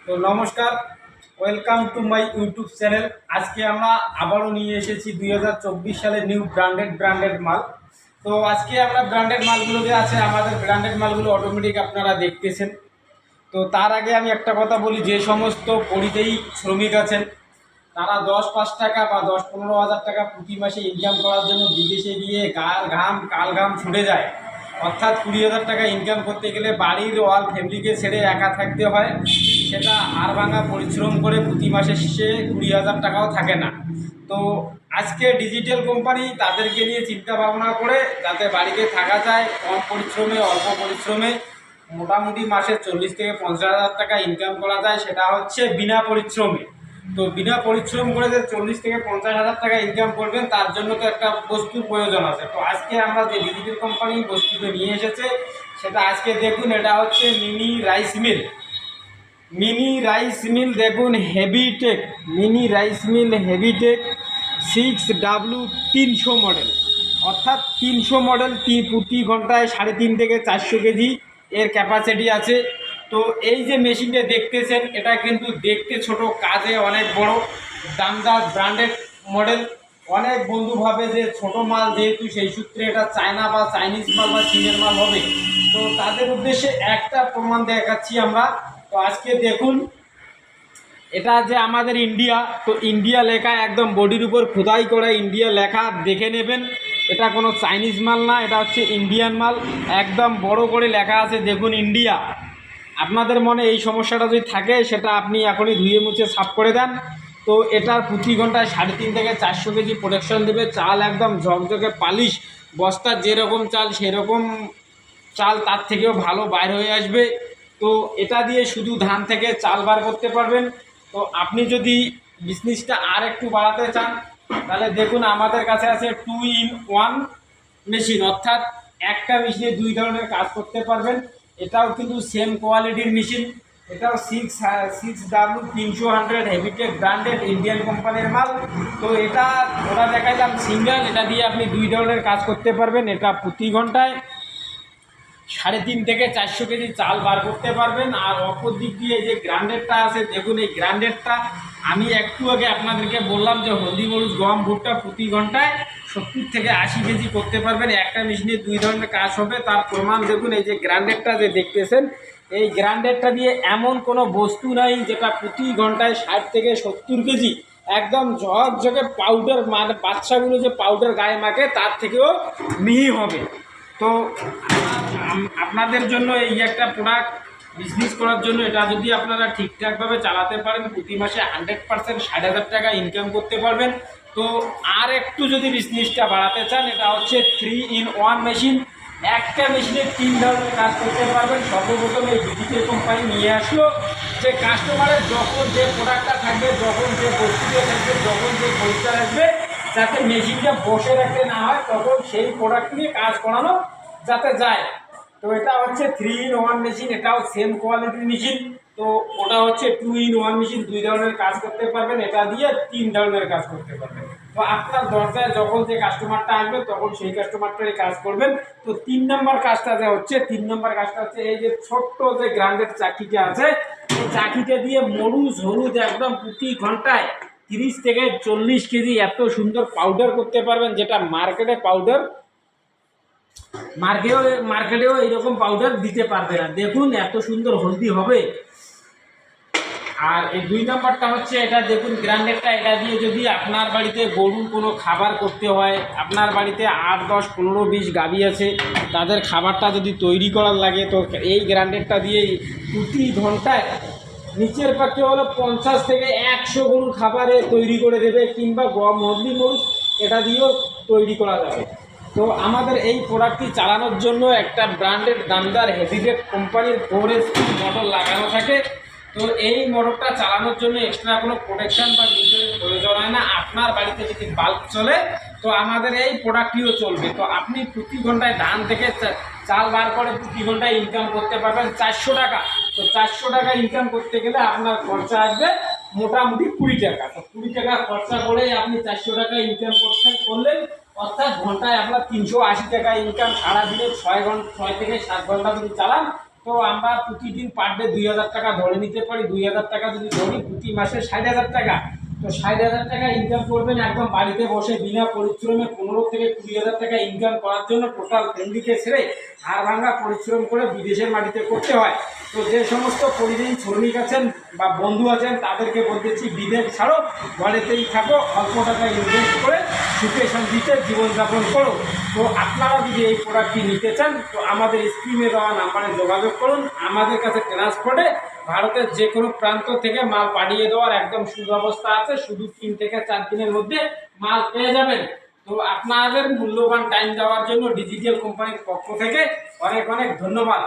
তো নমস্কার, welcome to my YouTube channel. আজকে আমরা আবারও নিয়ে এসেছি 2024 সালের নিউ ব্র্যান্ডেড মাল। তো আজকে আমরা ব্র্যান্ডেড মালগুলো যে আছে, আমাদের ব্র্যান্ডেড মালগুলো অটোমেটিক আপনারা দেখতেছেন। তো তার আগে আমি একটা কথা বলি, যে সমস্ত পরিযায়ী শ্রমিক আছেন তারা 10-5 টাকা বা 10-15 হাজার টাকা প্রতি মাসে ইনকাম করার জন্য বিদেশে গিয়ে গার ঘাম কাল ঘাম ছুটে যায়। অর্থাৎ 20,000 টাকা ইনকাম করতে গেলে বাড়ির ওয়াল ফ্যামিলিকে ছেড়ে একা থাকতে হয়। সেটা আর ভাঙা পরিশ্রম করে প্রতি মাসে শেষে 20,000 টাকাও থাকে না। তো আজকে ডিজিটাল কোম্পানি তাদেরকে নিয়ে চিন্তা ভাবনা করে যাতে বাড়িতে থাকা যায় কম পরিশ্রমে, অল্প পরিশ্রমে, মোটামুটি মাসে 40 থেকে 50 হাজার টাকা ইনকাম করা যায়, সেটা হচ্ছে বিনা পরিশ্রমে। তো বিনা পরিশ্রম করে যে 40 থেকে 50 হাজার টাকা ইনকাম করবেন, তার জন্য তো একটা বস্তুর প্রয়োজন আছে। তো আজকে আমরা যে ডিজিটাল কোম্পানি বস্তুটা নিয়ে এসেছে সেটা আজকে দেখুন। এটা হচ্ছে মিনি রাইস মিল দেখুন, Heavytech mini rice mill Heavytech 6W300 model. অর্থাৎ 300 মডেল, প্রতি ঘন্টায় 3.5 থেকে 400 কেজি এর ক্যাপাসিটি আছে। তো এই যে মেশিনটা দেখতেছেন, এটা কিন্তু দেখতে ছোট, কাজে অনেক বড়, দামদার ব্র্যান্ডেড মডেল। অনেক বন্ধু ভাবে যে ছোট মাল, যেহেতু সেই সূত্রে এটা চায়না বা চাইনিজ মাল বা চীনের মাল হবে। তো তাদের উদ্দেশ্যে একটা প্রমাণ দেখাচ্ছি আমরা। তো আজকে দেখুন, এটা যে আমাদের ইন্ডিয়া, তো ইন্ডিয়া লেখা একদম বডির উপর খোদাই করে ইন্ডিয়া লেখা, দেখে নেবেন। এটা কোনো চাইনিজ মাল না, এটা হচ্ছে ইন্ডিয়ান মাল। একদম বড় করে লেখা আছে দেখুন ইন্ডিয়া। আপনাদের মনে এই সমস্যাটা যদি থাকে, সেটা আপনি এখনই ধুয়ে মুছে সাফ করে দেন। তো এটার প্রতি ঘন্টায় 3.5 থেকে 400 কেজি প্রোডাকশন দেবে। চাল একদম ঝকঝকে পালিশ, বস্তার যেরকম চাল সেরকম চাল তার থেকেও ভালো বাইর হয়ে আসবে। তো এটা দিয়ে শুধু ধান থেকে চাল বার করতে পারবেন। তো আপনি যদি বিজনেসটা আর একটু বাড়াতে চান, তাহলে দেখুন আমাদের কাছে আছে 2-in-1 মেশিন। অর্থাৎ একটা মেশিনে 2 ধরনের কাজ করতে পারবেন। এটাও কিন্তু সেম কোয়ালিটির মেশিন। এটাও 6W300 হেভিটেক ব্র্যান্ডেড ইন্ডিয়ান কোম্পানির মাল। তো এটা ওরা দেখাইলাম সিঙ্গেল, এটা দিয়ে আপনি 2 ধরনের কাজ করতে পারবেন। এটা প্রতি ঘন্টায় 3.5 থেকে 400 কেজি চাল বার করতে পারবেন। আর অপর দিক দিয়ে যে গ্রাইন্ডারটা আছে দেখুন, এই গ্রাইন্ডারটা আমি একটু আগে আপনাদেরকে বললাম যে হলদি, মরিচ, গম, ভুট্টা প্রতি ঘন্টায় 70 থেকে 80 কেজি করতে পারবেন। একটা মেশিনে 2 ধরনের কাজ হবে, তার প্রমাণ দেখুন। এই যে গ্রাইন্ডারটা যে দেখতেছেন, এই গ্রাইন্ডারটা দিয়ে এমন কোনো বস্তু নাই যেটা প্রতি ঘন্টায় 60 থেকে 70 কেজি একদম ঝকঝকে পাউডার, মানে বাচ্চাগুলো যে পাউডার গায়ে মাখে তার থেকেও মিহি হবে। তো আপনাদের জন্য এই একটা প্রোডাক্ট বিজনেস করার জন্য, এটা যদি আপনারা ঠিকঠাকভাবে চালাতে পারেন, প্রতি মাসে 100% 60,000 টাকা ইনকাম করতে পারবেন। তো আর একটু যদি বিজনেসটা বাড়াতে চান, এটা হচ্ছে 3-in-1 মেশিন। একটা মেশিনে 3 ধরনের কাজ করতে পারবেন। সর্বপ্রথম এই ডিজিটাল কোম্পানি নিয়ে আসলো যে কাস্টমারের যখন যে প্রোডাক্টটা থাকবে, যখন যে বস্তুটা থাকবে, যখন যে খরিদ্দার আসবে, যাতে মেশিনটা বসে রাখতে না হয়, তখন সেই প্রোডাক্ট নিয়ে কাজ করানো যাতে যায়। তো এটা হচ্ছে 3-in-1 মেশিন, এটাও সেম কোয়ালিটির মেশিন। তো ওটা হচ্ছে 2-in-1 মেশিন, 2 ধরনের কাজ করতে পারবেন। এটা দিয়ে 3 ধরনের কাজ করতে পারবেন। তো আপনার দরজায় যখন যে কাস্টমারটা আসবে, তখন সেই কাস্টমারটাই কাজ করবেন। তো 3 নম্বর কাজটা যে হচ্ছে, 3 নম্বর কাজটা হচ্ছে এই যে ছোট্ট যে গ্রাইন্ডার চাকিটা আছে, এই চাকিটা দিয়ে মরুচ হলুদ একদম প্রতি ঘন্টায় 30 থেকে 40 কেজি এত সুন্দর পাউডার করতে পারবেন, যেটা মার্কেটেও এইরকম পাউডার দিতে পারবে না। দেখুন এত সুন্দর হলদি হবে। আর এই 2 নম্বরটা হচ্ছে, এটা দেখুন গ্রাইন্ডারটা, এটা দিয়ে যদি আপনার বাড়িতে গরুর কোনো খাবার করতে হয়, আপনার বাড়িতে 8, 10, 15, 20 গাভী আছে, তাদের খাবারটা যদি তৈরি করার লাগে, তো এই গ্রাইন্ডারটা দিয়ে প্রতি ঘন্টায় নিচের পক্ষে হলো 50 থেকে 100 গরুর খাবারে তৈরি করে দেবে। কিংবা গম, হলদি, মরিচ এটা দিয়েও তৈরি করা যাবে। তো আমাদের এই প্রোডাক্টটি চালানোর জন্য একটা ব্র্যান্ডেড দামদার হেভিটেক কোম্পানির 4HP মোটর লাগানো থাকে। তো এই মোটরটা চালানোর জন্য এক্সট্রা কোনো প্রোটেকশন বা মিটারের প্রয়োজন হয় না। আপনার বাড়িতে যদি বাল্ব চলে, তো আমাদের এই প্রোডাক্টটিও চলবে। তো আপনি প্রতি ঘন্টায় ধান থেকে চাল বার করে প্রতি ঘন্টায় ইনকাম করতে পারবেন 400 টাকা। তো 400 টাকা ইনকাম করতে গেলে আপনার খরচা আসবে মোটামুটি 20 টাকা। তো 20 টাকা খরচা করেই আপনি 400 টাকা ইনকাম করলেন। অর্থাৎ ঘন্টায় আপনার 380 টাকা ইনকাম। সারাদিনে 6 থেকে 7 ঘন্টা যদি চালান, তো তো আমরা প্রতিদিন পার ডে 2,000 টাকা ধরে নিতে পারি। 2,000 টাকা যদি ধরি, প্রতি মাসে 60,000 টাকা। তো 60,000 টাকা ইনকাম করবেন একদম বাড়িতে বসে বিনা পরিশ্রমে। 15 থেকে 20,000 টাকা ইনকাম করার জন্য টোটাল ফ্যামিলিকে ছেড়ে হাড় ভাঙা পরিশ্রম করে বিদেশের মাটিতে করতে হয়। তো যে সমস্ত পরিযায়ী শ্রমিক আছেন বা বন্ধু আছেন তাদেরকে বলতেছি, বিদেশ ছাড়ো, ঘরেতেই থাকো, অল্প টাকা ইনভেস্ট করে সুখে শান্তিতে জীবনযাপন করো। তো আপনারা যদি এই প্রোডাক্টটি নিতে চান তো আমাদের স্ক্রিনে দেওয়া নাম্বারে যোগাযোগ করুন। আমাদের কাছে ট্রান্সপোর্টে ভারতের যে কোনো প্রান্ত থেকে মাল পাঠিয়ে দেওয়ার একদম সুব্যবস্থা আছে। শুধু 3 থেকে 4 দিনের মধ্যে মাল পেয়ে যাবেন। তো আপনাদের মূল্যবান টাইম দেওয়ার জন্য ডিজিটাল কোম্পানির পক্ষ থেকে অনেক অনেক ধন্যবাদ।